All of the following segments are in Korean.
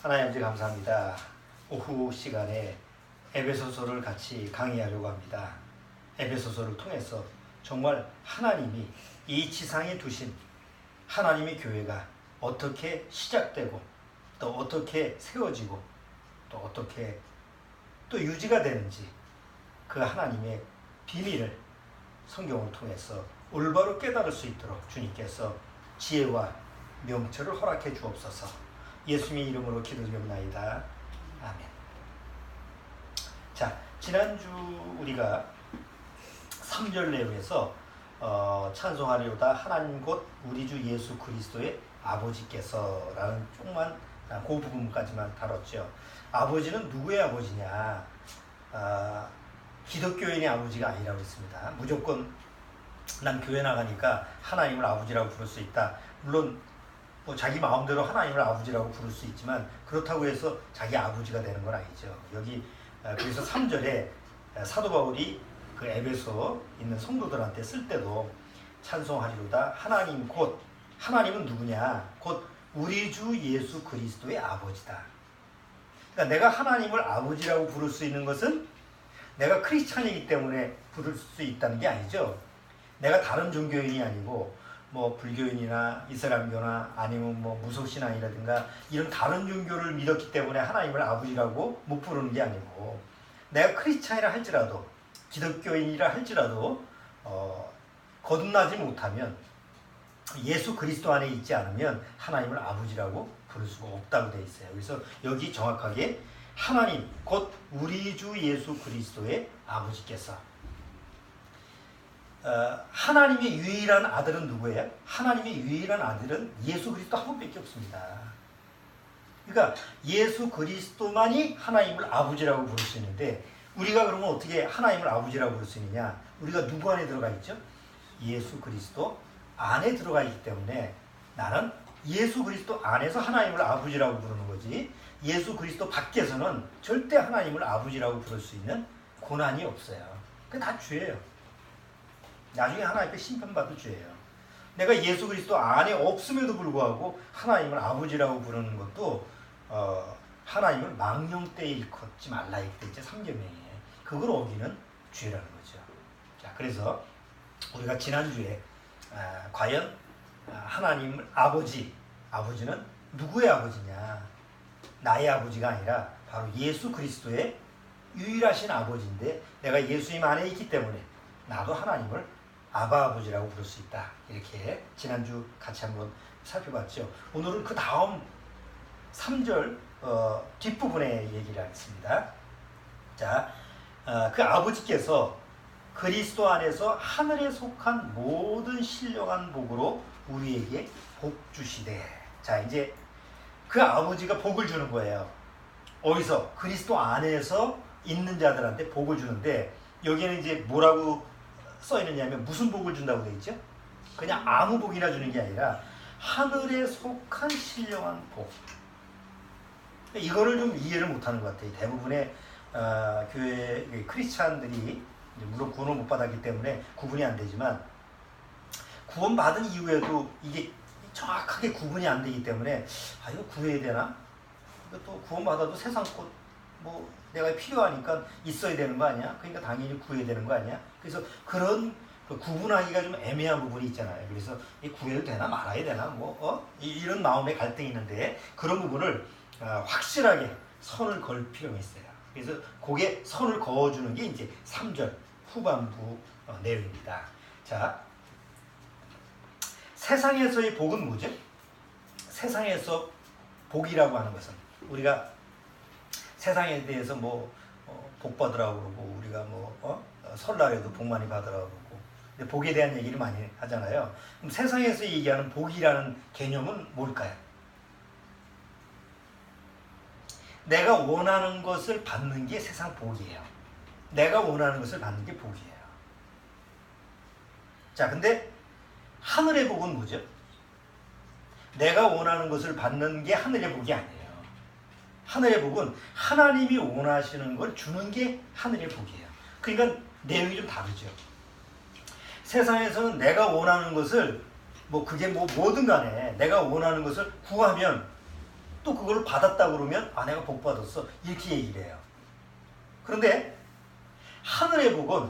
하나님 아버지 감사합니다. 오후 시간에 에베소서를 같이 강의하려고 합니다. 에베소서를 통해서 정말 하나님이 이 지상에 두신 하나님의 교회가 어떻게 시작되고 또 어떻게 세워지고 또 어떻게 또 유지가 되는지 그 하나님의 비밀을 성경을 통해서 올바로 깨달을 수 있도록 주님께서 지혜와 명철을 허락해 주옵소서. 예수님의 이름으로 기도드립니다. 아멘. 자, 지난주 우리가 3절 내용에서 찬송하리로다 하나님 곧 우리 주 예수 그리스도의 아버지께서라는 쪽만 그 부분까지만 다뤘죠. 아버지는 누구의 아버지냐? 기독교인의 아버지가 아니라고 했습니다. 무조건 난 교회 나가니까 하나님을 아버지라고 부를 수 있다. 물론 뭐 자기 마음대로 하나님을 아버지라고 부를 수 있지만 그렇다고 해서 자기 아버지가 되는 건 아니죠. 여기 그래서 3절에 사도 바울이 그 에베소 있는 성도들한테 쓸 때도 찬송하리로다 하나님 곧 하나님은 누구냐? 곧 우리 주 예수 그리스도의 아버지다. 그러니까 내가 하나님을 아버지라고 부를 수 있는 것은 내가 크리스찬이기 때문에 부를 수 있다는 게 아니죠. 내가 다른 종교인이 아니고 뭐 불교인이나 이슬람교나 아니면 뭐 무속신앙이라든가 이런 다른 종교를 믿었기 때문에 하나님을 아버지라고 못 부르는 게 아니고 내가 크리스찬이라 할지라도 기독교인이라 할지라도 거듭나지 못하면 예수 그리스도 안에 있지 않으면 하나님을 아버지라고 부를 수가 없다고 되어 있어요. 그래서 여기 정확하게 하나님 곧 우리 주 예수 그리스도의 아버지께서 하나님의 유일한 아들은 누구예요? 하나님의 유일한 아들은 예수 그리스도 한 분밖에 없습니다. 그러니까 예수 그리스도만이 하나님을 아버지라고 부를 수 있는데 우리가 그러면 어떻게 하나님을 아버지라고 부를 수 있느냐? 우리가 누구 안에 들어가 있죠? 예수 그리스도 안에 들어가 있기 때문에 나는 예수 그리스도 안에서 하나님을 아버지라고 부르는 거지 예수 그리스도 밖에서는 절대 하나님을 아버지라고 부를 수 있는 고난이 없어요. 그게 다 죄예요. 나중에 하나님 앞에 심판받을 죄예요. 내가 예수 그리스도 안에 없음에도 불구하고 하나님을 아버지라고 부르는 것도 하나님을 망령되이 일컫지 말라 했대 이제 3계명에 그걸 어기는 죄라는 거죠. 자, 그래서 우리가 지난주에 과연 하나님 아버지는 누구의 아버지냐? 나의 아버지가 아니라 바로 예수 그리스도의 유일하신 아버지인데 내가 예수님 안에 있기 때문에 나도 하나님을 아바 아버지라고 부를 수 있다. 이렇게 지난주 같이 한번 살펴봤죠. 오늘은 그 다음 3절 뒷부분에 얘기를 하겠습니다. 자, 그 아버지께서 그리스도 안에서 하늘에 속한 모든 신령한 복으로 우리에게 복 주시되. 자, 이제 그 아버지가 복을 주는 거예요. 어디서? 그리스도 안에서 있는 자들한테 복을 주는데 여기는 이제 뭐라고 써 있느냐면 무슨 복을 준다고 되어 있죠? 그냥 아무 복이나 주는 게 아니라 하늘에 속한 신령한 복. 이거를 좀 이해를 못하는 것 같아요. 대부분의 교회 크리스찬들이 물론 구원을 못 받았기 때문에 구분이 안 되지만 구원받은 이후에도 이게 정확하게 구분이 안 되기 때문에 이거 구해야 되나? 이거 또 구원받아도 세상 것 뭐 내가 필요하니까 있어야 되는 거 아니야? 그러니까 당연히 구해야 되는 거 아니야? 그래서 그런 구분하기가 좀 애매한 부분이 있잖아요. 그래서 구해도 되나 말아야 되나 이런 마음의 갈등이 있는데 그런 부분을 확실하게 선을 걸 필요가 있어요. 그래서 그게 선을 그어주는 게 이제 3절 후반부 내용입니다. 자, 세상에서의 복은 뭐죠? 세상에서 복이라고 하는 것은 우리가 세상에 대해서 복 받으라고 그러고 우리가 설날에도 복 많이 받으라고 그러고 근데 복에 대한 얘기를 많이 하잖아요. 그럼 세상에서 얘기하는 복이라는 개념은 뭘까요? 내가 원하는 것을 받는 게 세상 복이에요. 내가 원하는 것을 받는 게 복이에요. 자, 근데 하늘의 복은 뭐죠? 내가 원하는 것을 받는 게 하늘의 복이 아니에요. 하늘의 복은 하나님이 원하시는 걸 주는 게 하늘의 복이에요. 그러니까 내용이 좀 다르죠. 세상에서는 내가 원하는 것을 그게 뭐든 간에 내가 원하는 것을 구하면 또 그걸 받았다 그러면 아 내가 복 받았어 이렇게 얘기를 해요. 그런데 하늘의 복은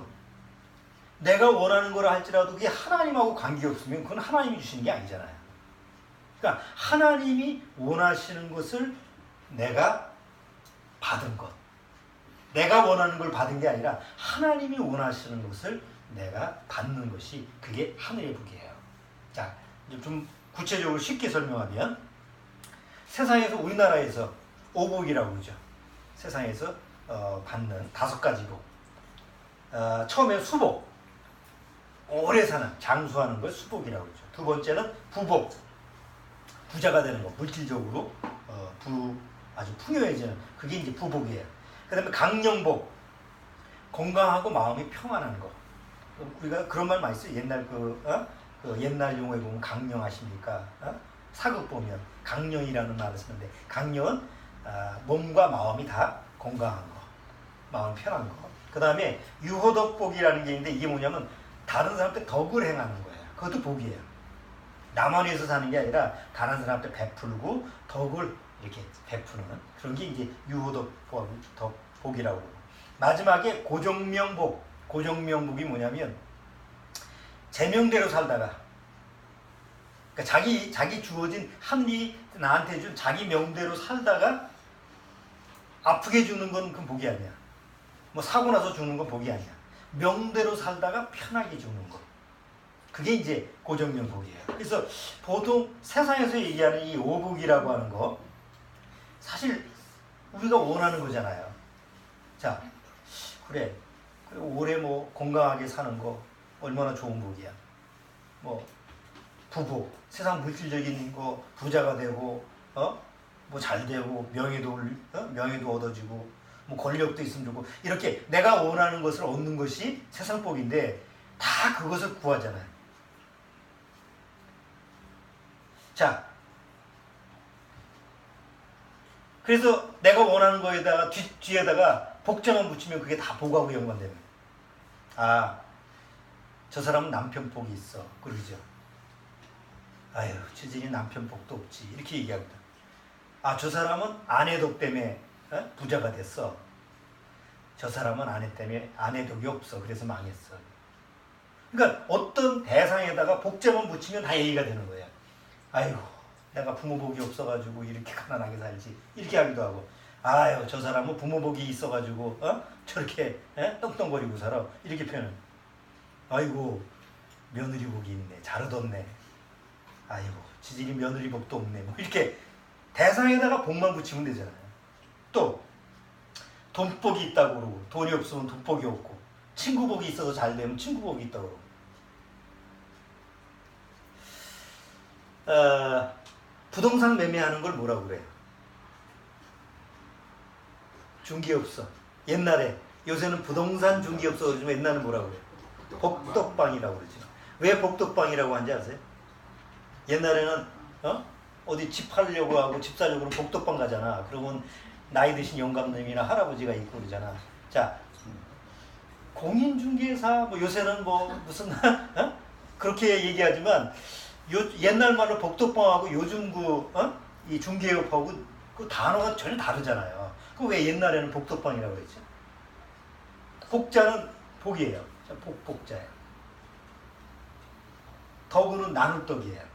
내가 원하는 걸 할지라도 그게 하나님하고 관계없으면 그건 하나님이 주시는 게 아니잖아요. 그러니까 하나님이 원하시는 것을 내가 받은 것, 내가 원하는 걸 받은 게 아니라 하나님이 원하시는 것을 내가 받는 것이 그게 하늘의 복이에요. 자, 이제 좀 구체적으로 쉽게 설명하면 세상에서 우리나라에서 오복이라고 그러죠. 세상에서 받는 5가지 복. 처음에 수복, 오래 사는, 장수하는 걸 수복이라고 그러죠. 두 번째는 부복, 부자가 되는 거, 물질적으로 아주 풍요해지는 그게 이제 부복이에요. 그 다음에 강령복, 건강하고 마음이 평안한 거. 우리가 그런 말 많이 써요. 옛날 그 옛날 용어에 보면 강령하십니까? 사극 보면 강령이라는 말을 쓰는데 강령은 몸과 마음이 다 건강한 거, 마음 편한 거. 그 다음에 유호덕복이라는 게 있는데 이게 뭐냐면 다른 사람한테 덕을 행하는 거예요. 그것도 복이에요. 나만 위해서 사는 게 아니라 다른 사람한테 베풀고 덕을 이렇게 베푸는 그런 게 이제 유호덕복이라고 그러고. 마지막에 고정명복. 고정명복이 뭐냐면 제명대로 살다가 그러니까 자기 주어진 하늘이 나한테 준 자기 명대로 살다가 아프게 죽는 건 그건 복이 아니야. 뭐 사고 나서 죽는 건 복이 아니야. 명대로 살다가 편하게 죽는 것. 그게 이제 고정명복이에요. 그래서 보통 세상에서 얘기하는 이 오복이라고 하는 거 사실 우리가 원하는 거잖아요. 자, 그래 오래 뭐 건강하게 사는 거 얼마나 좋은 복이야. 뭐 부복, 세상 물질적인 거 부자가 되고 뭐 잘 되고 명예도 얻어지고 뭐 권력도 있으면 좋고 이렇게 내가 원하는 것을 얻는 것이 세상 복인데 다 그것을 구하잖아요. 자, 그래서 내가 원하는 거에다가 뒤에다가 복자만 붙이면 그게 다 복하고 연관되는 거예요. 아, 저 사람은 남편 복이 있어. 그러죠. 아유, 저들이 남편 복도 없지. 이렇게 얘기합니다. 아, 저 사람은 아내 덕 때문에 부자가 됐어. 저 사람은 아내 때문에 아내 덕이 없어. 그래서 망했어. 그러니까 어떤 대상에다가 복자만 붙이면 다 얘기가 되는 거예요. 아이고, 내가 부모 복이 없어가지고 이렇게 가난하게 살지. 이렇게 하기도 하고. 아유, 저 사람은 부모 복이 있어가지고 저렇게 떵떵거리고 살아. 이렇게 표현을. 아이고, 며느리 복이 있네. 잘 얻었네. 아이고, 지들이 며느리 복도 없네. 뭐 이렇게 대상에다가 복만 붙이면 되잖아요. 또 돈복이 있다고 그러고 돈이 없으면 돈복이 없고 친구 복이 있어서 잘 되면 친구 복이 있다고 그러고. 부동산 매매하는 걸 뭐라고 그래요? 중개업소. 옛날에, 요새는 부동산 중개업소 그러지만 옛날에는 뭐라고 그래요? 복덕방이라고 그러죠. 왜 복덕방이라고 하는지 아세요? 옛날에는 어디 집 팔려고 하고 집 사려고 그러면 복덕방 가잖아. 그러면 나이 드신 영감님이나 할아버지가 있고 그러잖아. 자, 공인중개사 뭐 요새는 뭐 무슨 그렇게 얘기하지만 옛날 말로 복덕방하고 요즘 이 중개업하고 그 단어가 전혀 다르잖아요. 그 왜 옛날에는 복덕방이라고 그랬죠? 복자는 복이에요. 복자예요. 덕은 나눌 덕이에요.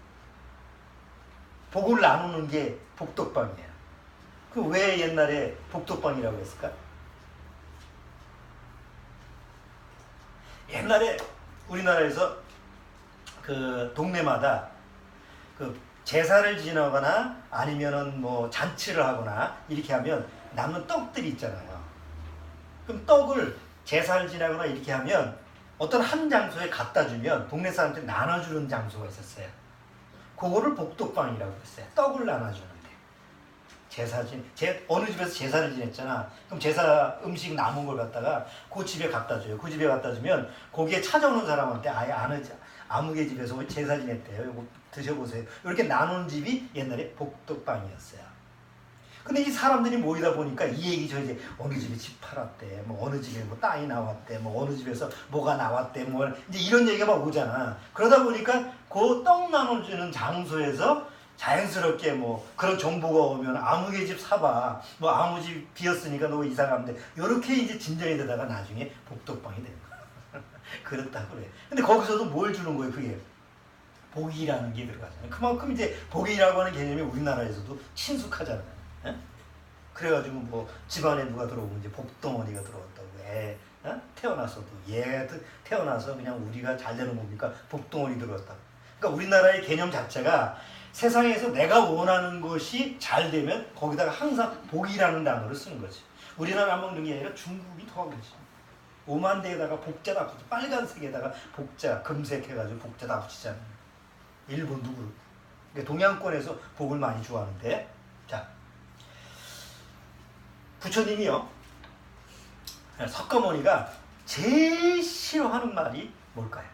복을 나누는 게 복덕방이에요. 그 왜 옛날에 복덕방이라고 했을까? 옛날에 우리나라에서 그 동네마다 그 제사를 지내거나 아니면은 뭐 잔치를 하거나 이렇게 하면 남는 떡들이 있잖아요. 그럼 떡을 제사를 지내거나 이렇게 하면 어떤 한 장소에 갖다 주면 동네 사람한테 나눠주는 장소가 있었어요. 그거를 복덕방이라고 했어요. 떡을 나눠주는데. 어느 집에서 제사를 지냈잖아. 그럼 제사 음식 남은 걸 갖다가 그 집에 갖다 줘요. 그 집에 갖다 주면 거기에 찾아오는 사람한테 아예 아무개 집에서 제사 지냈대요. 이거 드셔보세요. 이렇게 나누는 집이 옛날에 복덕방이었어요. 근데 이 사람들이 모이다 보니까 이 얘기 저 이제 어느 집에 집 팔았대, 뭐 어느 집에 뭐 땅이 나왔대, 뭐 어느 집에서 뭐가 나왔대, 뭐 이제 이런 얘기가 막 오잖아. 그러다 보니까 그 떡 나눠주는 장소에서 자연스럽게 뭐 그런 정보가 오면 아무개 집 사봐. 뭐 아무 집 비었으니까 너 이사 가면 돼. 이렇게 이제 진전이 되다가 나중에 복덕방이 되는 거야. 그렇다 그래. 근데 거기서도 뭘 주는 거예요? 그게 복이라는 게 들어가잖아요. 그만큼 이제 복이라고 하는 개념이 우리나라에서도 친숙하잖아요. 예? 그래가지고 뭐 집안에 누가 들어오면 이제 복덩어리가 들어왔다고 해. 태어나서도 얘 태어나서 그냥 우리가 잘 되는 겁니까? 복덩어리 들어왔다. 그러니까 우리나라의 개념 자체가 세상에서 내가 원하는 것이 잘 되면 거기다가 항상 복이라는 단어를 쓰는 거지. 우리나라만 그런 게 아니라 중국이 더 그렇지. 오만대에다가 복자 다 붙여, 빨간색에다가 복자 금색해가지고 복자 다 붙이잖아요. 일본 누구? 그러니까 동양권에서 복을 많이 좋아하는데, 자 부처님이요, 석가모니가 제일 싫어하는 말이 뭘까요?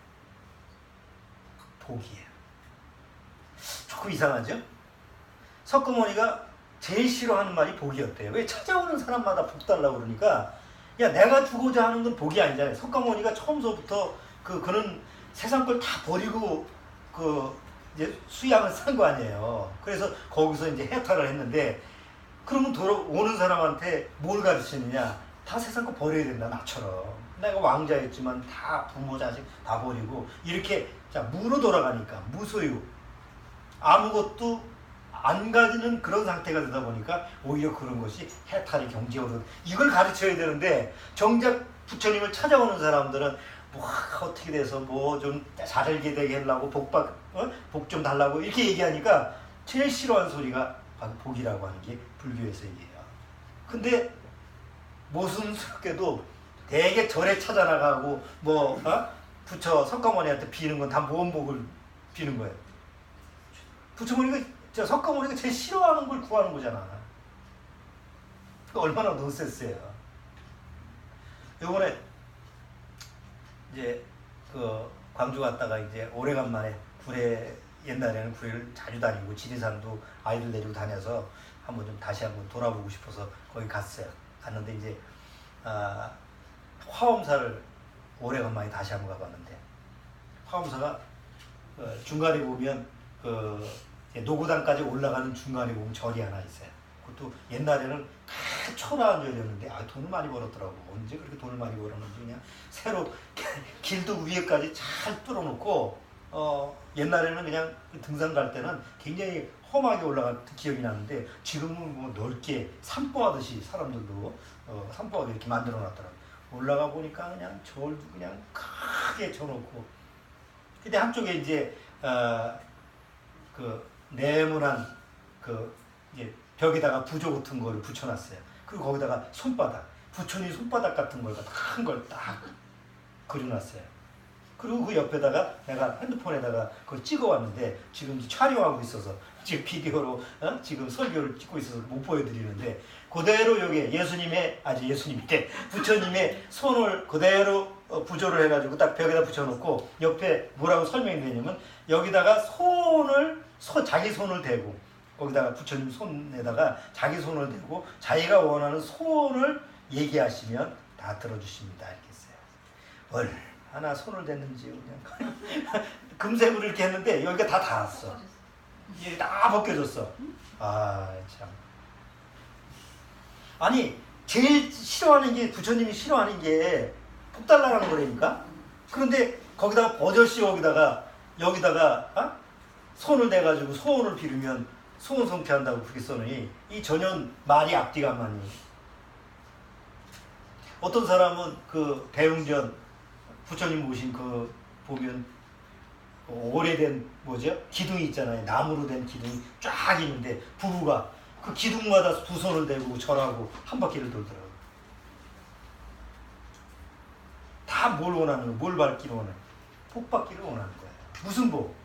복이에요. 조금 이상하죠? 석가모니가 제일 싫어하는 말이 복이었대요. 왜? 찾아오는 사람마다 복 달라고 그러니까, 야 내가 주고자 하는 건 복이 아니잖아요. 석가모니가 처음서부터 그는 세상 걸 다 버리고 이제 수양을 산 거 아니에요. 그래서 거기서 이제 해탈을 했는데, 그러면 돌아오는 사람한테 뭘 가르치느냐? 다 세상 거 버려야 된다. 나처럼 내가 왕자였지만 다 부모 자식 다 버리고 이렇게 자 무로 돌아가니까 무소유, 아무것도 안 가지는 그런 상태가 되다 보니까 오히려 그런 것이 해탈의 경지거든. 이걸 가르쳐야 되는데 정작 부처님을 찾아오는 사람들은 뭐 어떻게 돼서 뭐 좀 잘게 되게 하려고 복 좀 달라고 이렇게 얘기하니까 제일 싫어하는 소리가 바로 복이라고 하는 게 불교에서 얘기해요. 근데 모순스럽게도 대개 절에 찾아나가고 뭐 부처 석가모니한테 비는 건 다 뭔 복을 비는 거예요. 부처모니가 석가모니가 제일 싫어하는 걸 구하는 거잖아. 얼마나 논센스예요. 요번에 이제 광주 갔다가 이제 오래간만에 옛날에는 구례를 자주 다니고 지리산도 아이들 데리고 다녀서 한번 좀 다시 한번 돌아보고 싶어서 거기 갔어요. 갔는데 이제 화엄사를 오래간만에 다시 한번 가봤는데, 화엄사가 중간에 보면 노고단까지 올라가는 중간에 보면 절이 하나 있어요. 그것도 옛날에는 초라한 절이었는데 돈을 많이 벌었더라고. 언제 그렇게 돈을 많이 벌었는지 그냥 새로 길도 위에까지 잘 뚫어놓고 옛날에는 그냥 등산 갈 때는 굉장히 험하게 올라간 기억이 나는데, 지금은 뭐 넓게 산보하듯이 사람들도 산보하게 이렇게 만들어 놨더라고. 올라가 보니까 그냥 절도 그냥 크게 쳐놓고, 근데 한쪽에 이제 네모난 이제 벽에다가 부조 같은 거를 붙여놨어요. 그리고 거기다가 손바닥, 부처님 손바닥 같은 걸 큰 걸 딱 그려놨어요. 그리고 그 옆에다가 내가 핸드폰에다가 그걸 찍어왔는데, 지금 촬영하고 있어서 지금 비디오로 지금 설교를 찍고 있어서 못 보여드리는데, 그대로 여기 예수님인데 부처님의 손을 그대로 부조를 해가지고 딱 벽에다 붙여놓고 옆에 뭐라고 설명이 되냐면, 여기다가 자기 손을 대고, 거기다가 부처님 손에다가 자기 손을 대고 자기가 원하는 소원을 얘기하시면 다 들어주십니다. 이렇게 했어요. 얼마나 손을 댔는지 그냥 금색으로 이렇게 했는데 여기가 다 닿았어. 이게 다 벗겨졌어. 참. 아니 제일 싫어하는 게, 부처님이 싫어하는 게 복달라는 거라니까. 그런데 거기다가 버젓이 여기다가 손을 대가지고 소원을 빌으면 소원 성취한다고 그렇게 써놓으니 이 전혀 말이 앞뒤가 안 맞니. 어떤 사람은 대웅전 부처님 모신 보면 오래된 기둥이 있잖아요. 나무로 된 기둥이 쫙 있는데 부부가 그 기둥마다 두 손을 대고 절하고 한 바퀴를 돌더라고요. 다 뭘 원하는 거예요? 뭘 받기를 원해요? 복 받기를 원하는 거예요. 무슨 복?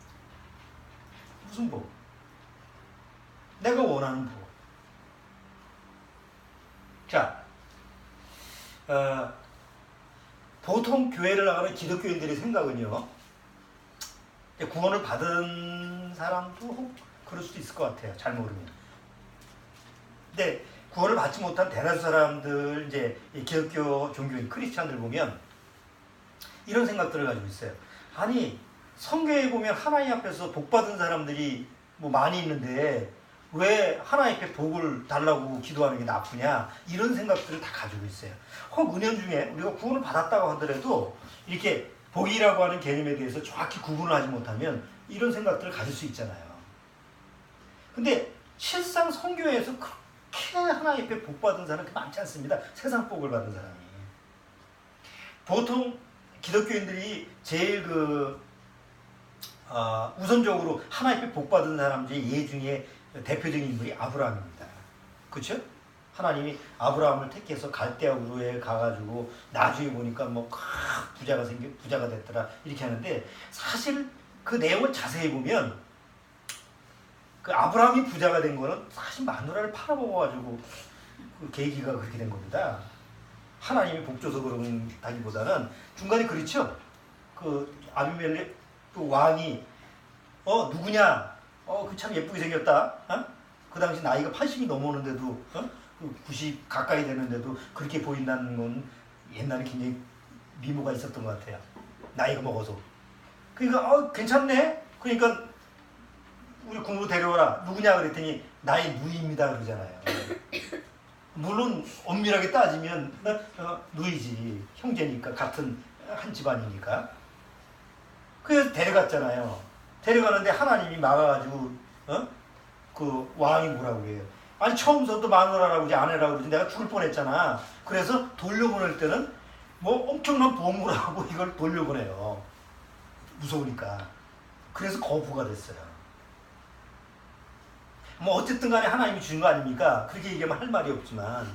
무슨 복? 내가 원하는 복. 자, 보통 교회를 나가는 기독교인들의 생각은요, 구원을 받은 사람도 그럴 수도 있을 것 같아요. 잘 모르면. 근데 구원을 받지 못한 대다수 사람들, 이제 기독교 종교인 크리스찬들 보면 이런 생각들을 가지고 있어요. 아니 성경에 보면 하나님 앞에서 복 받은 사람들이 뭐 많이 있는데 왜 하나님께 복을 달라고 기도하는 게 나쁘냐 이런 생각들을 다 가지고 있어요. 혹 은연중에 우리가 구원을 받았다고 하더라도 이렇게 복이라고 하는 개념에 대해서 정확히 구분을 하지 못하면 이런 생각들을 가질 수 있잖아요. 근데 실상 성경에서 그렇게 하나님께 복 받은 사람이 많지 않습니다. 세상 복을 받은 사람이. 보통 기독교인들이 제일 우선적으로 하나님께 복 받은 사람 중에 대표적인 인물이 아브라함입니다. 그렇죠? 하나님이 아브라함을 택해서 갈대아 우르에 가가지고 나중에 보니까 뭐 부자가 됐더라 이렇게 하는데 사실 그 내용을 자세히 보면 그 아브라함이 부자가 된 거는 사실 마누라를 팔아먹어가지고 그 계기가 그렇게 된 겁니다. 하나님이 복 줘서 그런다기보다는 중간에 그렇죠. 그 아비멜렉 그 왕이 누구냐? 그 참 예쁘게 생겼다. 그 당시 나이가 80이 넘었는데도 90 가까이 되는데도 그렇게 보인다는 건 옛날에 굉장히 미모가 있었던 것 같아요. 나이가 먹어서. 그러니까 괜찮네. 그러니까 우리 공부 데려와라. 누구냐 그랬더니 나의 누이입니다 그러잖아요. 물론 엄밀하게 따지면 누이지. 형제니까 같은 한 집안이니까. 그래서 데려갔잖아요. 데려가는데 하나님이 막아가지고 그 왕이 뭐라고 그래요. 아니 처음부터 마누라라고 그러지 아내라고 그러지 내가 죽을 뻔했잖아. 그래서 돌려보낼 때는 뭐 엄청난 보험을 하고 이걸 돌려보내요. 무서우니까. 그래서 거부가 됐어요. 뭐 어쨌든 간에 하나님이 주신 거 아닙니까? 그렇게 얘기하면 할 말이 없지만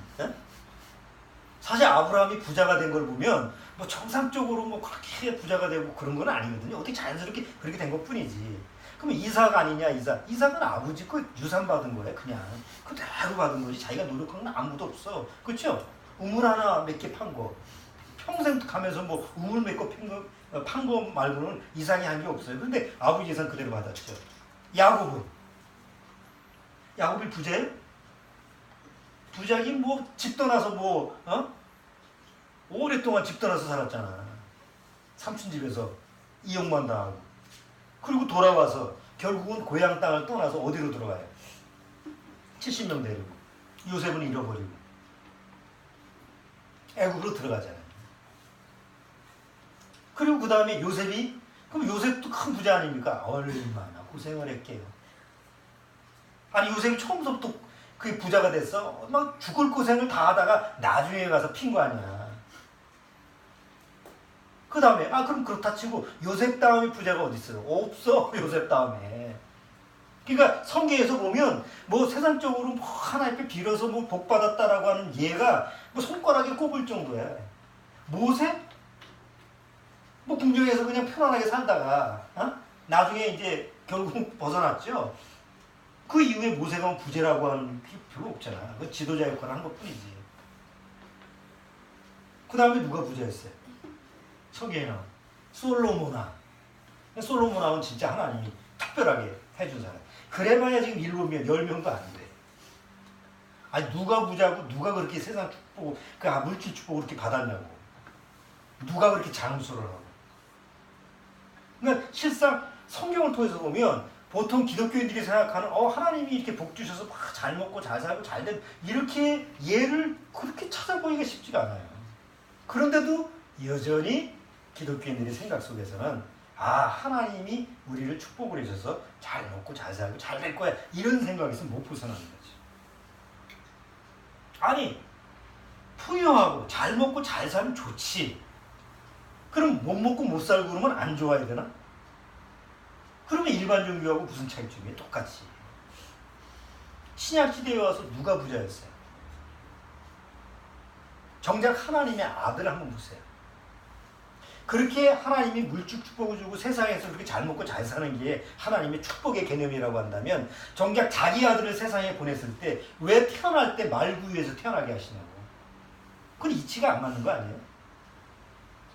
사실 아브라함이 부자가 된 걸 보면 뭐 정상적으로 뭐 그렇게 부자가 되고 그런 건 아니거든요. 어떻게 자연스럽게 그렇게 된 것 뿐이지. 그럼 이삭 아니냐 이삭. 이삭은 아버지 거 유산 받은 거예요. 그냥 그대로 받은 거지. 자기가 노력한 건 아무도 없어. 그렇죠? 우물 하나 몇 개 판 거. 평생 가면서 뭐 우물 몇 개 판 거 말고는 이상이 한 게 없어요. 근데 아버지 이상 그대로 받았죠. 야곱이 부자예요? 부자긴 뭐 집 떠나서 오랫동안 집 떠나서 살았잖아. 삼촌 집에서 이용만 당하고. 그리고 돌아와서 결국은 고향 땅을 떠나서 어디로 들어가요? 70명 데리고. 요셉은 잃어버리고. 애굽으로 들어가잖아요. 그리고 그 다음에 그럼 요셉도 큰 부자 아닙니까? 얼마나 고생을 했게요. 아니 요셉이 처음부터 그 부자가 됐어? 막 죽을 고생을 다 하다가 나중에 가서 핀 거 아니야. 그 다음에 그럼 그렇다 치고 요셉 다음에 부자가 어디 있어요? 없어. 요셉 다음에. 그러니까 성경에서 보면 뭐 세상적으로 뭐 하나님께 빌어서 뭐 복 받았다라고 하는 예가 뭐 손가락에 꼽을 정도야. 모세? 뭐 궁정에서 그냥 편안하게 살다가 나중에 이제 결국 벗어났죠. 그 이후에 모세가 부자라고 하는 게 별로 없잖아. 그 지도자 역할을 한 것뿐이지. 그 다음에 누가 부자였어요? 성경에는 솔로몬은 진짜 하나님이 특별하게 해준 사람. 그래봐야 지금 7명, 10명도 안 돼. 아니 누가 부자고 누가 그렇게 세상 축복을 물질 축복을 그렇게 받았냐고. 누가 그렇게 장수를 하고. 그러니까 실상 성경을 통해서 보면 보통 기독교인들이 생각하는 하나님이 이렇게 복 주셔서 막 잘 먹고 잘 살고 잘 된 이렇게 예를 그렇게 찾아보기가 쉽지가 않아요. 그런데도 여전히 기독교인들의 생각 속에서는 하나님이 우리를 축복을 해줘서 잘 먹고 잘 살고 잘 될 거야 이런 생각에서 못 벗어나는 거지. 아니 풍요하고 잘 먹고 잘 살면 좋지. 그럼 못 먹고 못 살고 그러면 안 좋아야 되나? 그러면 일반 종교하고 무슨 차이점이에요? 똑같이. 신약 시대에 와서 누가 부자였어요? 정작 하나님의 아들 한번 보세요. 그렇게 하나님이 물질 축복을 주고 세상에서 그렇게 잘 먹고 잘 사는 게 하나님의 축복의 개념이라고 한다면 정작 자기 아들을 세상에 보냈을 때 왜 태어날 때 말구유에서 태어나게 하시냐고. 그건 이치가 안 맞는 거 아니에요?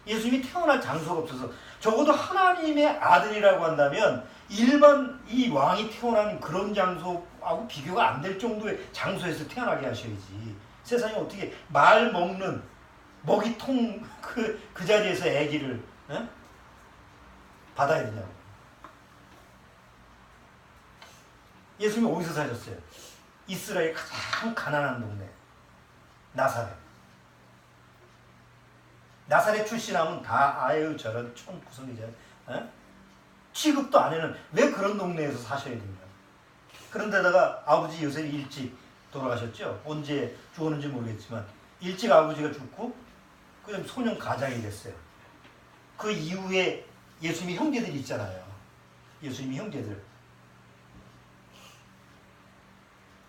예수님이 태어날 장소가 없어서 적어도 하나님의 아들이라고 한다면 일반 이 왕이 태어난 그런 장소하고 비교가 안 될 정도의 장소에서 태어나게 하셔야지. 세상에 어떻게 말 먹는 먹이통 그 자리에서 아기를 받아야 되냐고. 예수님이 어디서 사셨어요? 이스라엘 가장 가난한 동네 나사렛. 나사렛 출신하면 다 아유 저런 촌구석이죠. 취급도 안 해는 왜 그런 동네에서 사셔야 됩니까? 그런데다가 아버지 요셉이 일찍 돌아가셨죠. 언제 죽었는지 모르겠지만 일찍 아버지가 죽고 그다음 소년 가장이 됐어요. 그 이후에 예수님의 형제들이 있잖아요. 예수님의 형제들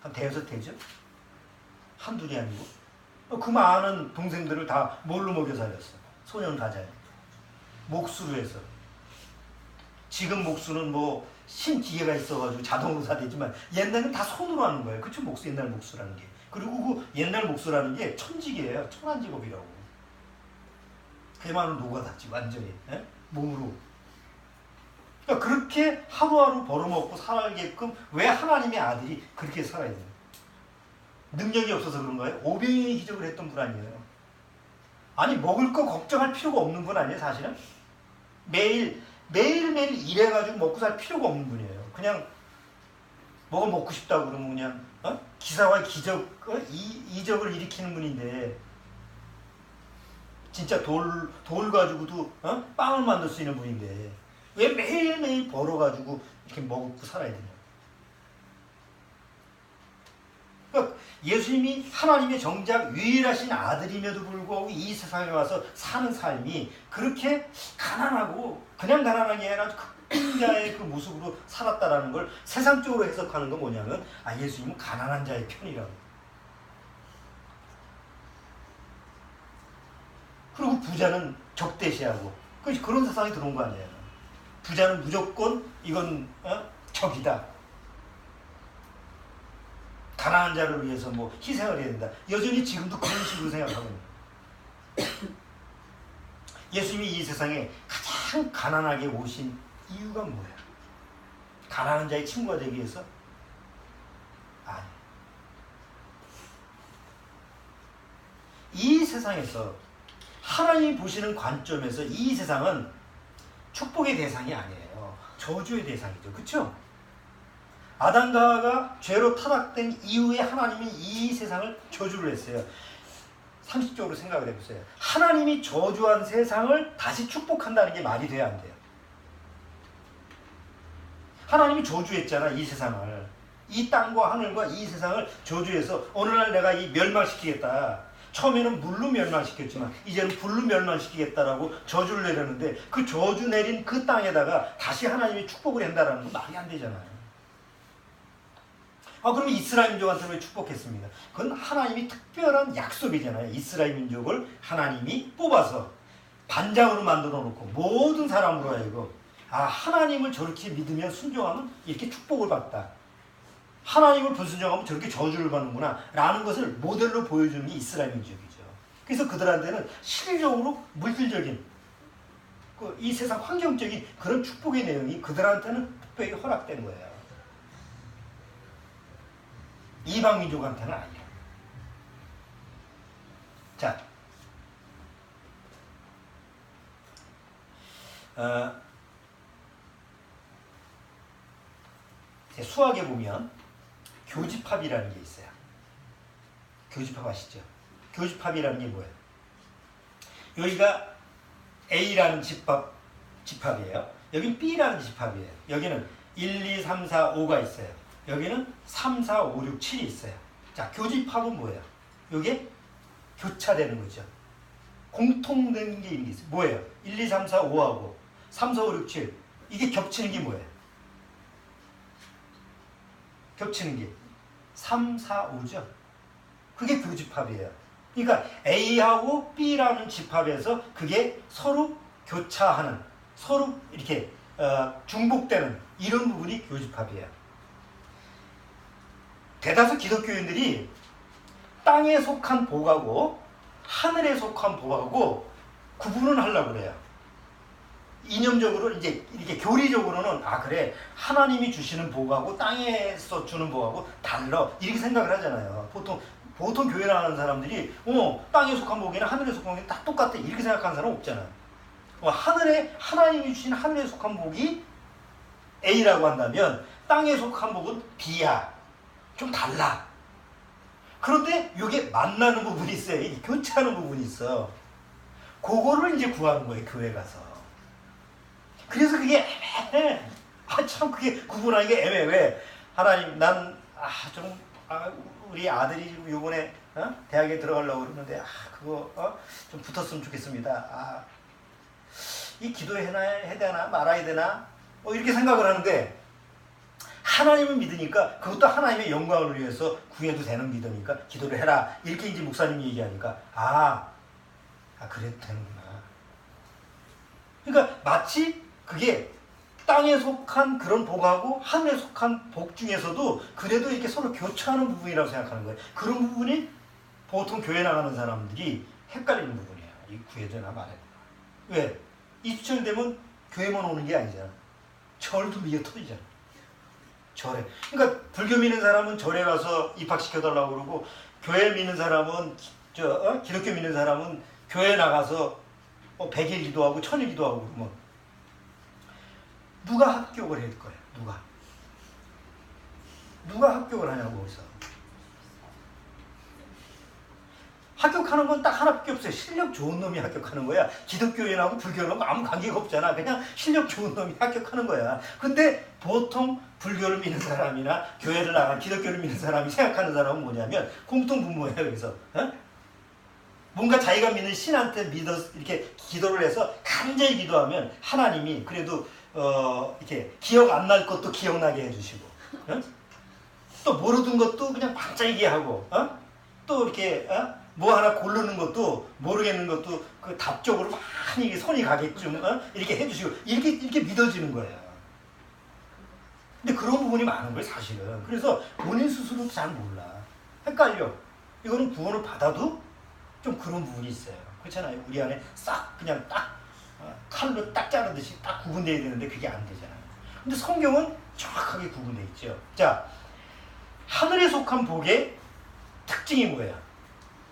한 대여섯 대죠. 한둘이 아니고 그 많은 동생들을 다 뭘로 먹여 살렸어? 소년 가장이 목수로 해서. 지금 목수는 뭐 신기계가 있어가지고 자동으로 다 되지만 옛날에는 다 손으로 하는 거예요. 그쵸? 옛날 목수라는 게. 그리고 그 옛날 목수라는 게 천직이에요. 천한직업이라고. 대만은 노가다지 완전히. 몸으로. 그러니까 그렇게 하루하루 벌어먹고 살게끔 왜 하나님의 아들이 그렇게 살아야 돼요? 능력이 없어서 그런 거예요? 오병이의 기적을 했던 분 아니에요. 아니 먹을 거 걱정할 필요가 없는 분 아니에요 사실은? 매일매일 일해가지고 먹고 살 필요가 없는 분이에요. 그냥 뭐가 먹고 싶다고 그러면 그냥 기사와 기적, 이적을 일으키는 분인데 진짜 돌 가지고도 빵을 만들 수 있는 분인데 왜 매일매일 벌어가지고 이렇게 먹고 살아야 되냐. 그러니까 예수님이 하나님의 정작 유일하신 아들임에도 불구하고 이 세상에 와서 사는 삶이 그렇게 가난하고 그냥 가난한 게 아니라 큰 자의 그 모습으로 살았다라는 걸 세상적으로 해석하는 건 뭐냐면 예수님은 가난한 자의 편이라고. 그리고 부자는 적대시하고 그런 세상이 들어온 거 아니에요. 부자는 무조건 이건 적이다. 가난한 자를 위해서 뭐 희생을 해야 된다. 여전히 지금도 그런 식으로 생각하고 있는. 예수님이 이 세상에 가장 가난하게 오신 이유가 뭐예요? 가난한 자의 친구가 되기 위해서? 아니. 이 세상에서 하나님이 보시는 관점에서 이 세상은 축복의 대상이 아니에요. 저주의 대상이죠. 그렇죠? 아담과 하와가 죄로 타락된 이후에 하나님이 이 세상을 저주를 했어요. 상식적으로 생각을 해보세요. 하나님이 저주한 세상을 다시 축복한다는 게 말이 돼야 안 돼요. 하나님이 저주했잖아 이 세상을. 이 땅과 하늘과 이 세상을 저주해서 어느 날 내가 이 멸망시키겠다. 처음에는 물로 멸망시켰지만 이제는 불로 멸망시키겠다라고 저주를 내렸는데 그 저주 내린 그 땅에다가 다시 하나님이 축복을 한다는 건 말이 안 되잖아요. 그럼 이스라엘 민족한테 왜 축복했습니다? 그건 하나님이 특별한 약속이잖아요. 이스라엘 민족을 하나님이 뽑아서 반장으로 만들어 놓고 모든 사람으로 하여금 하나님을 저렇게 믿으면 순종하면 이렇게 축복을 받다. 하나님을 불순종하면 저렇게 저주를 받는구나 라는 것을 모델로 보여주는 게 이스라엘 민족이죠. 그래서 그들한테는 실질적으로 물질적인 이 세상 환경적인 그런 축복의 내용이 그들한테는 특별히 허락된 거예요. 이방 민족한테는 아니에요. 자, 수학에 보면 교집합이라는 게 있어요. 교집합 아시죠? 교집합이라는 게 뭐예요? 여기가 A라는 집합이에요. 여기는 B라는 집합이에요. 여기는 1, 2, 3, 4, 5가 있어요. 여기는 3, 4, 5, 6, 7이 있어요. 자, 교집합은 뭐예요? 이게 교차되는 거죠. 공통된 게 있어요. 뭐예요? 1, 2, 3, 4, 5하고 3, 4, 5, 6, 7 이게 겹치는 게 뭐예요? 겹치는 게 3, 4, 5죠. 그게 교집합이에요. 그러니까 A하고 B라는 집합에서 그게 서로 교차하는, 서로 이렇게 중복되는 이런 부분이 교집합이에요. 대다수 기독교인들이 땅에 속한 복하고 하늘에 속한 복하고 구분을 하려고 그래요. 이념적으로 이제 이렇게 교리적으로는 그래 하나님이 주시는 복하고 땅에서 주는 복하고 달라 이렇게 생각을 하잖아요. 보통 교회 나가는 사람들이 땅에 속한 복이나 하늘에 속한 복이 다 똑같아 이렇게 생각하는 사람은 없잖아요. 하나님이 주신 하늘에 속한 복이 A라고 한다면 땅에 속한 복은 B야. 좀 달라. 그런데 이게 만나는 부분이 있어요. 이게 교차하는 부분이 있어. 그거를 이제 구하는 거예요. 교회 가서. 그래서 그게 애매해. 참 그게 구분하기 애매해. 왜? 하나님 우리 아들이 지금 요번에 대학에 들어가려고 그러는데 그거 좀 붙었으면 좋겠습니다. 이 기도해야 되나 말아야 되나 이렇게 생각을 하는데 하나님을 믿으니까 그것도 하나님의 영광을 위해서 구해도 되는 믿으니까 기도를 해라 이렇게 이제 목사님이 얘기하니까 그래도 되는구나. 그러니까 마치 그게 땅에 속한 그런 복하고 하늘에 속한 복 중에서도 그래도 이렇게 서로 교차하는 부분이라고 생각하는 거예요. 그런 부분이 보통 교회 나가는 사람들이 헷갈리는 부분이에요. 이 구해야 되나 말아야 되나. 왜? 입주철 되면 교회만 오는 게 아니잖아. 절도 미어 터지잖아. 절에. 그러니까 불교 믿는 사람은 절에 가서 입학시켜달라고 그러고 교회 믿는 사람은 기독교 믿는 사람은 교회 나가서 100일 기도하고 1000일 기도하고 그러면 누가 합격을 할 거야? 누가 합격을 하냐고 거기서. 합격하는 건 딱 하나밖에 없어요. 실력 좋은 놈이 합격하는 거야. 기독교인하고 불교인하고 아무 관계가 없잖아. 그냥 실력 좋은 놈이 합격하는 거야. 근데 보통 불교를 믿는 사람이나 교회를 나간 기독교를 믿는 사람이 생각하는 사람은 뭐냐면 공통분모예요. 여기서 뭔가 자기가 믿는 신한테 이렇게 기도를 해서 간절히 기도하면 하나님이 그래도 이렇게 기억 안 날 것도 기억나게 해주시고, 또 모르던 것도 그냥 반짝이게 하고, 또 이렇게 뭐 하나 고르는 것도 모르겠는 것도 그 답 쪽으로 많이 손이 가게끔 이렇게 해주시고 이렇게 믿어지는 거예요. 근데 그런 부분이 많은 거예요, 사실은. 그래서 본인 스스로도 잘 몰라. 헷갈려. 이거는 구원을 받아도 좀 그런 부분이 있어요. 그렇잖아요. 우리 안에 싹 그냥 딱 칼로 딱 자르듯이 딱 구분돼야 되는데 그게 안 되잖아요. 근데 성경은 정확하게 구분돼 있죠. 자, 하늘에 속한 복의 특징이 뭐예요?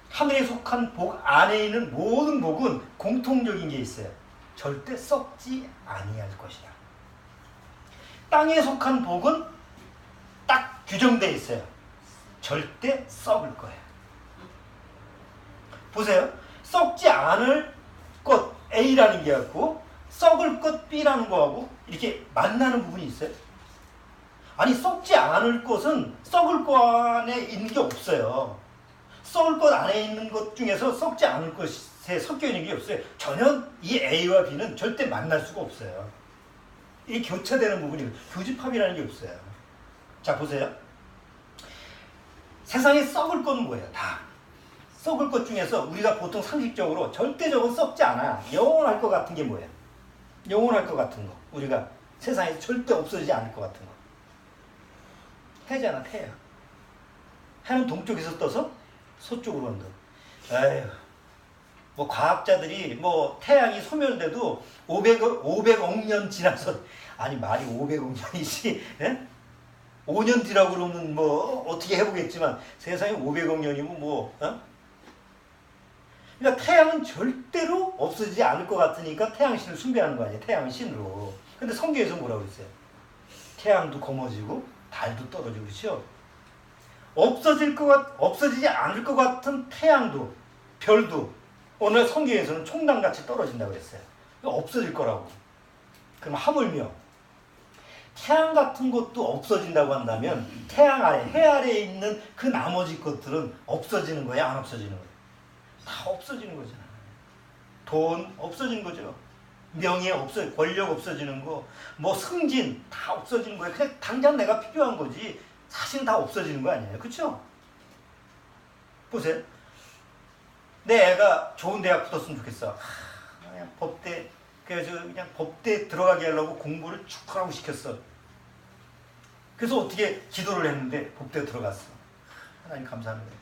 하늘에 속한 복 안에 있는 모든 복은 공통적인 게 있어요. 절대 썩지 아니할 것이다. 땅에 속한 복은 딱 규정되어 있어요. 절대 썩을 거예요. 보세요. 썩지 않을 것 A라는 게 있고 썩을 것 B라는 거하고 이렇게 만나는 부분이 있어요. 아니 썩지 않을 것은 썩을 것 안에 있는 게 없어요. 썩을 것 안에 있는 것 중에서 썩지 않을 것에 섞여 있는 게 없어요. 전혀 이 A와 B는 절대 만날 수가 없어요. 이게 교차되는 부분이 교집합이라는 게 없어요. 자 보세요. 세상에 썩을 것은 뭐예요? 다. 썩을 것 중에서 우리가 보통 상식적으로 절대적으로 썩지 않아. 영원할 것 같은 게 뭐예요? 영원할 것 같은 거. 우리가 세상에 절대 없어지지 않을 것 같은 거. 해잖아, 태양. 해는 동쪽에서 떠서 서쪽으로 온다. 에휴, 뭐 과학자들이 뭐 태양이 소멸돼도 500억 년 지나서 아니 말이 500억 년이지 5년 뒤라고 그러면 뭐 어떻게 해보겠지만 세상에 500억 년이면 뭐 그러니까 태양은 절대로 없어지지 않을 것 같으니까 태양신을 숭배하는 거 아니에요. 태양은 신으로. 근데 성경에서 뭐라고 그랬어요? 태양도 검어지고 달도 떨어지고 그렇죠? 없어지지 않을 것 같은 태양도 별도 오늘 성경에서는 총당같이 떨어진다고 그랬어요. 없어질 거라고. 그럼 하물며 태양 같은 것도 없어진다고 한다면 태양 아래, 해 아래에 있는 그 나머지 것들은 없어지는 거예요? 안 없어지는 거예요? 다 없어지는 거잖아요. 돈 없어지는 거죠. 명예 권력 없어지는 거, 뭐 승진 다 없어지는 거예요. 그냥 당장 내가 필요한 거지 사실은 다 없어지는 거 아니에요. 그렇죠? 보세요. 내 애가 좋은 대학 붙었으면 좋겠어. 그냥 법대, 그래서 그냥 법대 들어가게 하려고 공부를 쭉 하라고 시켰어. 그래서 어떻게 기도를 했는데 법대에 들어갔어. 하나님 감사합니다.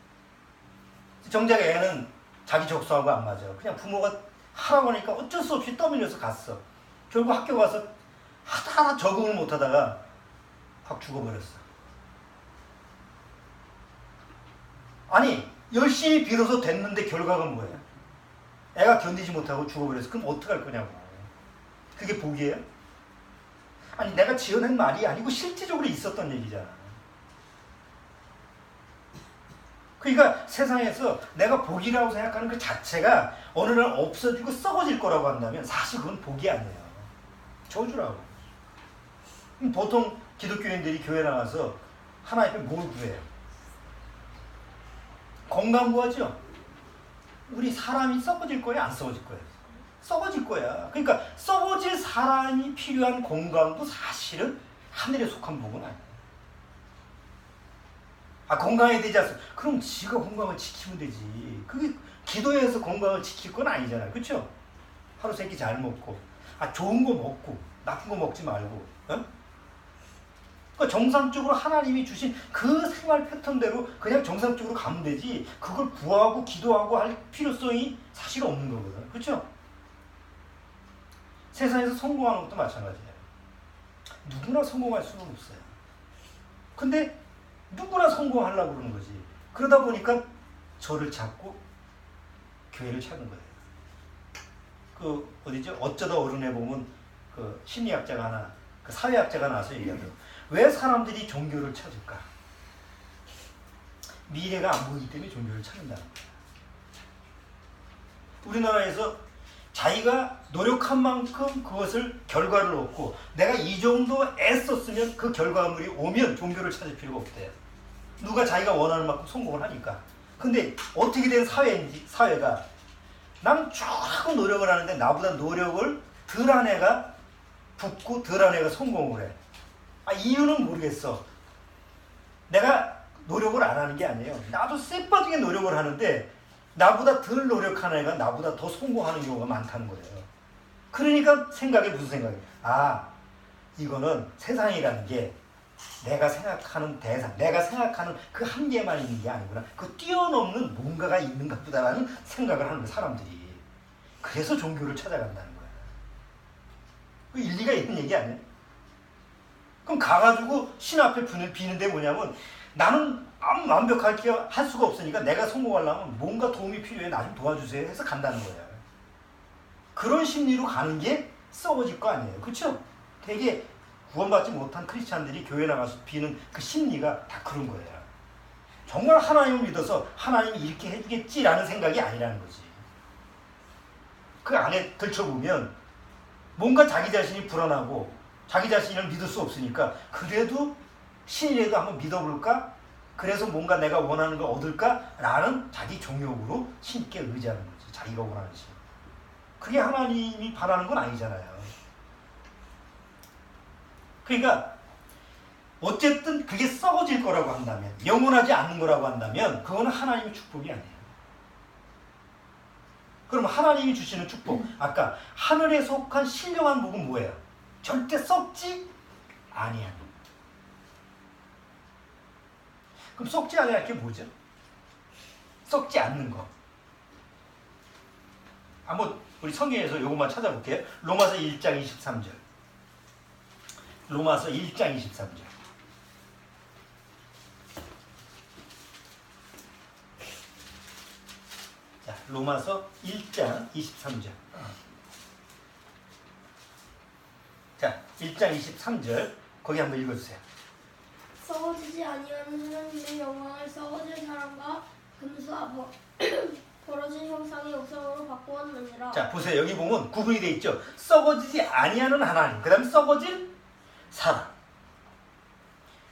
정작 애는 자기 적성하고 안 맞아요. 그냥 부모가 하라고 하니까 어쩔 수 없이 떠밀려서 갔어. 결국 학교 가서 하다 적응을 못하다가 확 죽어버렸어. 아니 열심히 빌어서 됐는데 결과가 뭐예요? 애가 견디지 못하고 죽어버렸어. 그럼 어떡할 거냐고. 그게 복이에요? 아니 내가 지어낸 말이 아니고 실제적으로 있었던 얘기잖아. 그러니까 세상에서 내가 복이라고 생각하는 그 자체가 어느 날 없어지고 썩어질 거라고 한다면 사실 그건 복이 아니에요. 저주라고. 보통 기독교인들이 교회 나가서 하나님 앞에 뭘 구해요? 건강 구하죠? 우리 사람이 썩어질 거야? 안 썩어질 거야? 썩어질 거야. 그러니까 썩어질 사람이 필요한 건강도 사실은 하늘에 속한 복은 아니야. 건강해야 되지 않습니까? 그럼 지가 건강을 지키면 되지. 그게 기도해서 건강을 지킬 건 아니잖아요. 그렇죠? 하루 세끼 잘 먹고 좋은 거 먹고 나쁜 거 먹지 말고 어? 그러니까 정상적으로 하나님이 주신 그 생활 패턴대로 그냥 정상적으로 가면 되지 그걸 구하고 기도하고 할 필요성이 사실 없는 거거든. 그렇죠? 세상에서 성공하는 것도 마찬가지예요. 누구나 성공할 수는 없어요. 근데 누구나 성공하려고 그러는 거지. 그러다 보니까 저를 찾고 교회를 찾는 거예요. 어디죠? 어쩌다 어른에 보면 그 심리학자가 하나, 그 사회학자가 나와서 얘기하더라고요. 왜 사람들이 종교를 찾을까? 미래가 안 보이기 때문에 종교를 찾는다는 거예요. 우리나라에서 자기가 노력한 만큼 그것을 결과를 얻고 내가 이 정도 애썼으면 그 결과물이 오면 종교를 찾을 필요가 없대요. 누가 자기가 원하는 만큼 성공을 하니까. 근데 어떻게 된 사회가 나는 쭉 노력을 하는데 나보다 노력을 덜한 애가 붙고 덜한 애가 성공을 해. 이유는 모르겠어. 내가 노력을 안 하는 게 아니에요. 나도 쎄빠지게 노력을 하는데 나보다 덜 노력하는 애가 나보다 더 성공하는 경우가 많다는 거예요. 그러니까 무슨 생각이에요? 이거는 세상이라는 게 내가 생각하는 대상, 내가 생각하는 그 한계만 있는 게 아니구나. 그 뛰어넘는 뭔가가 있는가 보다라는 생각을 하는 거예요, 사람들이. 그래서 종교를 찾아간다는 거예요. 그 일리가 있는 얘기 아니에요? 그럼 가가지고 신 앞에 비는데 뭐냐면 나는 아무 완벽하게 할 수가 없으니까 내가 성공하려면 뭔가 도움이 필요해. 나 좀 도와주세요 해서 간다는 거예요. 그런 심리로 가는 게 썩어질 거 아니에요. 그렇죠? 되게 구원받지 못한 크리스찬들이 교회 나가서 비는 그 심리가 다 그런 거예요. 정말 하나님을 믿어서 하나님이 이렇게 해주겠지라는 생각이 아니라는 거지. 그 안에 들춰보면 뭔가 자기 자신이 불안하고 자기 자신을 믿을 수 없으니까 그래도 신이라도 한번 믿어볼까? 그래서 뭔가 내가 원하는 걸 얻을까? 라는 자기 종욕으로 신께 의지하는 거지. 자기가 원하는 신. 그게 하나님이 바라는 건 아니잖아요. 그러니까 어쨌든 그게 썩어질 거라고 한다면, 영원하지 않는 거라고 한다면 그거는 하나님의 축복이 아니에요. 그럼 하나님이 주시는 축복, 아까 하늘에 속한 신령한 복은 뭐예요? 절대 썩지 아니하는. 그럼 썩지 아니할 게 뭐죠? 썩지 않는 거. 한번 우리 성경에서 이것만 찾아볼게요. 로마서 1장 23절. 로마서 1장 23절. 자, 로마서 1장 23절. 자, 1장 23절. 거기 한번 읽어주세요. 썩어지지 아니하는 하나님의 영광을 썩어질 사람과 금수와 벌어진 형상의 우상으로 바꾸었느니라. 자, 보세요. 여기 보면 구분이 돼 있죠. 썩어지지 아니하는 하나님. 그 다음에 썩어질 사람.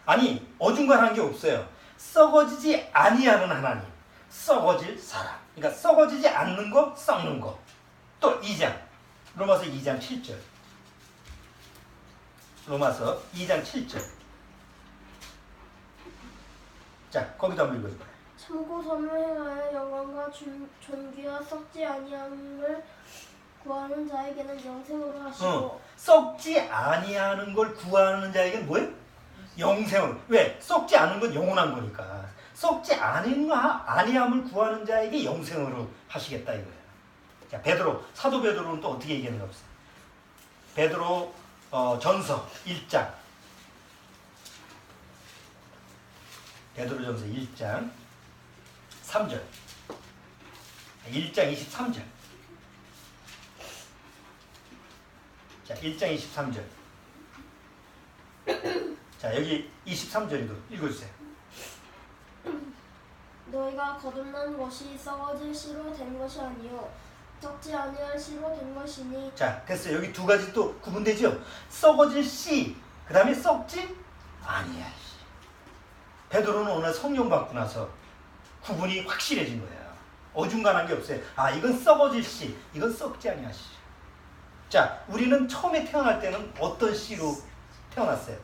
아니, 어중간한 게 없어요. 썩어지지 아니하는 하나님. 썩어질 사람. 그러니까 썩어지지 않는 거, 썩는 거. 또 2장. 로마서 2장 7절. 로마서 2장 7절. 자, 거기도 한번 읽어줘봐요. 참고 선을 행하여 영광과 존귀와 썩지 아니함을 구하는 자에게는 영생으로 하시고. 썩지 아니하는 걸 구하는 자에게는 뭐예요? 영생으로. 왜? 썩지 않은 건 영원한 거니까. 썩지 아니함을 구하는 자에게 영생으로 하시겠다 이거예요. 자, 베드로, 사도 베드로는 또 어떻게 얘기하는가 보세요. 베드로 전서 1장. 베드로전서 1장 3절. 1장 23절. 자, 1장 23절. 자, 여기 23절에도 읽어주세요. 너희가 거듭난 것이 썩어질 씨로 된 것이 아니요 썩지 아니할 씨로 된 것이니. 자, 됐어요. 여기 두 가지 또 구분되죠? 썩어질 씨, 그 다음에 썩지 아니야. 베드로는 오늘 성령 받고 나서 구분이 확실해진 거예요. 어중간한 게 없어요. 아, 이건 썩어질 씨, 이건 썩지 아니할 씨. 자, 우리는 처음에 태어날 때는 어떤 씨로 태어났어요?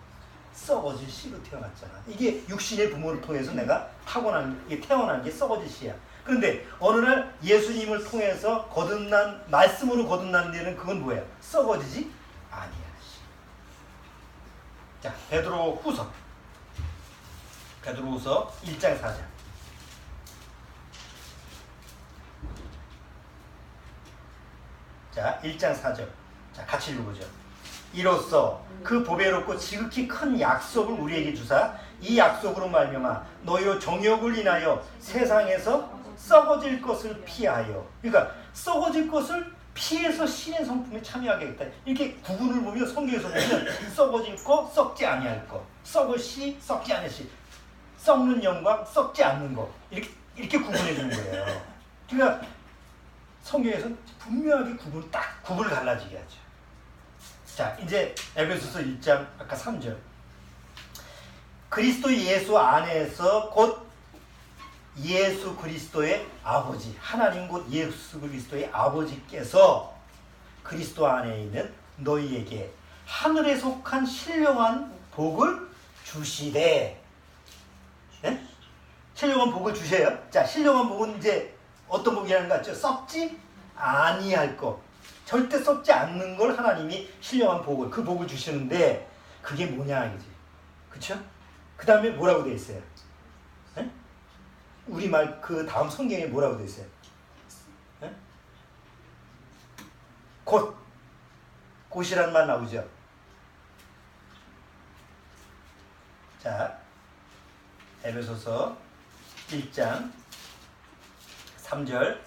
썩어질 씨로 태어났잖아. 이게 육신의 부모를 통해서 내가 태어난 게 썩어질 씨야. 그런데 어느 날 예수님을 통해서 거듭난, 말씀으로 거듭난 데는 그건 뭐예요? 썩어지지 아니할 씨. 자, 베드로후서 1장 4절. 자, 1장 4절. 자, 같이 읽어보죠. 이로써 그 보배롭고 지극히 큰 약속을 우리에게 주사 이 약속으로 말미암아 너희로 정욕을 인하여 세상에서 썩어질 것을 피하여, 그러니까 썩어질 것을 피해서 신의 성품에 참여하겠다. 이렇게 구분을 보면 성경에서 보면 썩어질 거, 썩지 아니할 거, 썩을 씨, 썩지 않을 씨, 썩는 영광, 썩지 않는 거, 이렇게 구분해 주는 거예요. 그러니까 성경에서 분명하게 구분을 갈라지게 하죠. 자, 이제 에베소서 1장 아까 3절. 그리스도 예수 안에서 곧 예수 그리스도의 아버지, 하나님 곧 예수 그리스도의 아버지께서 그리스도 안에 있는 너희에게 하늘에 속한 신령한 복을 주시되, 네? 신령한 복을 주셔요. 자, 신령한 복은 이제 어떤 복이라는 것 같죠? 썩지 아니할 것, 절대 썩지 않는 걸 하나님이 신령한 복을, 그 복을 주시는데 그게 뭐냐 이거지. 그쵸? 그 다음에 뭐라고 되어 있어요? 네? 우리말 그 다음 성경에 뭐라고 되어 있어요? 네? 곧이라는 말 나오죠. 자, 에베소서 1장 3절.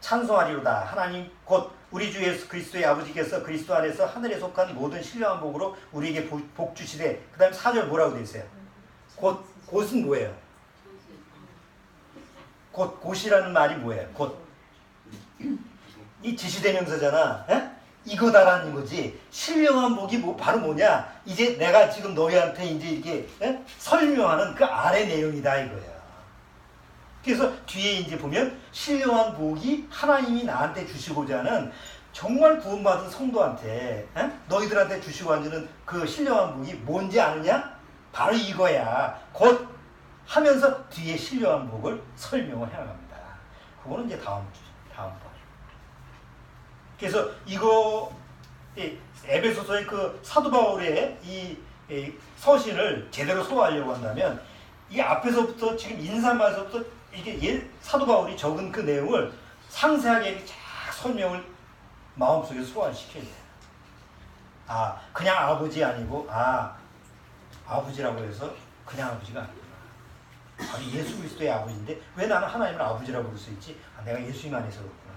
찬송하리로다. 하나님 곧 우리 주 예수 그리스도의 아버지께서 그리스도 안에서 하늘에 속한 모든 신령한 복으로 우리에게 복 주시되, 그 다음 4절 뭐라고 되어 있어요? 곧은 뭐예요? 곧이라는 말이 뭐예요? 이 지시대명사잖아. 에? 이거다라는 거지. 신령한 복이 바로 뭐냐? 이제 내가 지금 너희한테 이제 이렇게 설명하는 그 아래 내용이다 이거야. 그래서 뒤에 이제 보면 신령한 복이 하나님이 나한테 주시고자 하는, 정말 구원받은 성도한테, 너희들한테 주시고 하는 그 신령한 복이 뭔지 아느냐? 바로 이거야. 곧 하면서 뒤에 신령한 복을 설명을 해나갑니다. 그거는 이제 다음 번. 그래서 이거 에베소서의 그 사도 바울의 이 서신을 제대로 소화하려고 한다면 이 앞에서부터 지금 인사말서부터 이게 사도 바울이 적은 그 내용을 상세하게 쫙 설명을 마음속에서 소화시켜야 돼요. 아, 그냥 아버지 아니고, 아버지라고 해서 그냥 아버지가 아니구나. 아니, 예수 그리스도의 아버지인데 왜 나는 하나님을 아버지라고 부를 수 있지? 내가 예수님 안에서 그렇구나.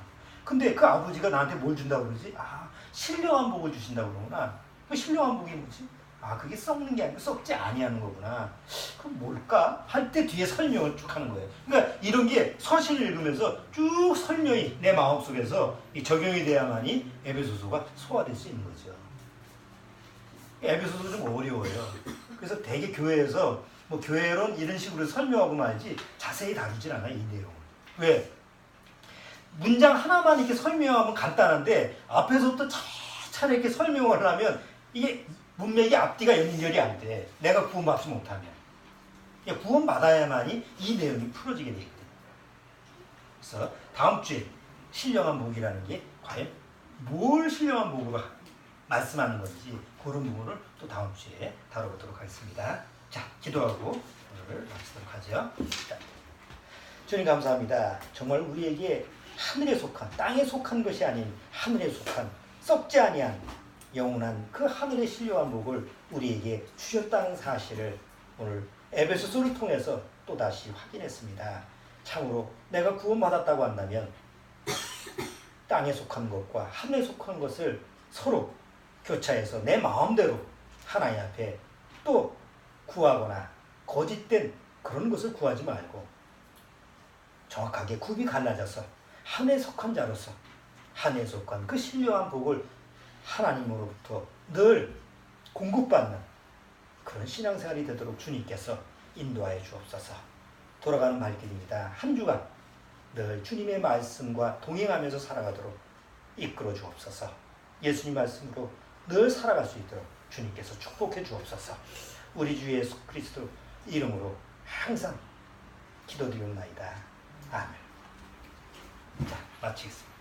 근데 그 아버지가 나한테 뭘 준다고 그러지? 신령한 복을 주신다고 그러구나. 그 신령한 복이 뭐지? 그게 썩는 게 아니고 썩지 아니하는 거구나. 그럼 뭘까? 할 때 뒤에 설명을 쭉 하는 거예요. 그러니까 이런 게 서신을 읽으면서 쭉 설명이 내 마음속에서 적용이 돼야만이 에베소서가 소화될 수 있는 거죠. 에베소서 좀 어려워요. 그래서 대개 교회에서 교회론 이런 식으로 설명하고 말지 자세히 다루질 않아요, 이 내용을. 왜? 문장 하나만 이렇게 설명하면 간단한데 앞에서부터 차례 이렇게 설명을 하면 이게 문맥이 앞뒤가 연결이 안 돼. 내가 구원받지 못하면. 구원받아야만이 이 내용이 풀어지게 되거든요. 그래서 다음 주에 신령한 복이라는 게 과연 뭘 신령한 복으로 말씀하는 건지 그런 부분을 또 다음 주에 다뤄보도록 하겠습니다. 자, 기도하고 오늘을 마치도록 하죠. 자, 주님 감사합니다. 정말 우리에게 하늘에 속한, 땅에 속한 것이 아닌 하늘에 속한 썩지 아니한 영원한 그 하늘의 신령한 복을 우리에게 주셨다는 사실을 오늘 에베소서를 통해서 또다시 확인했습니다. 참으로 내가 구원받았다고 한다면 땅에 속한 것과 하늘에 속한 것을 서로 교차해서 내 마음대로 하나님 앞에 또 구하거나 거짓된 그런 것을 구하지 말고 정확하게 굽이 갈라져서 한에 속한 자로서 한에 속한 그 신령한 복을 하나님으로부터 늘 공급받는 그런 신앙생활이 되도록 주님께서 인도하여 주옵소서. 돌아가는 발길입니다. 한 주간 늘 주님의 말씀과 동행하면서 살아가도록 이끌어 주옵소서. 예수님 말씀으로 늘 살아갈 수 있도록 주님께서 축복해 주옵소서. 우리 주 예수 그리스도 이름으로 항상 기도드리옵나이다. 아멘. 자, 마치겠습니다.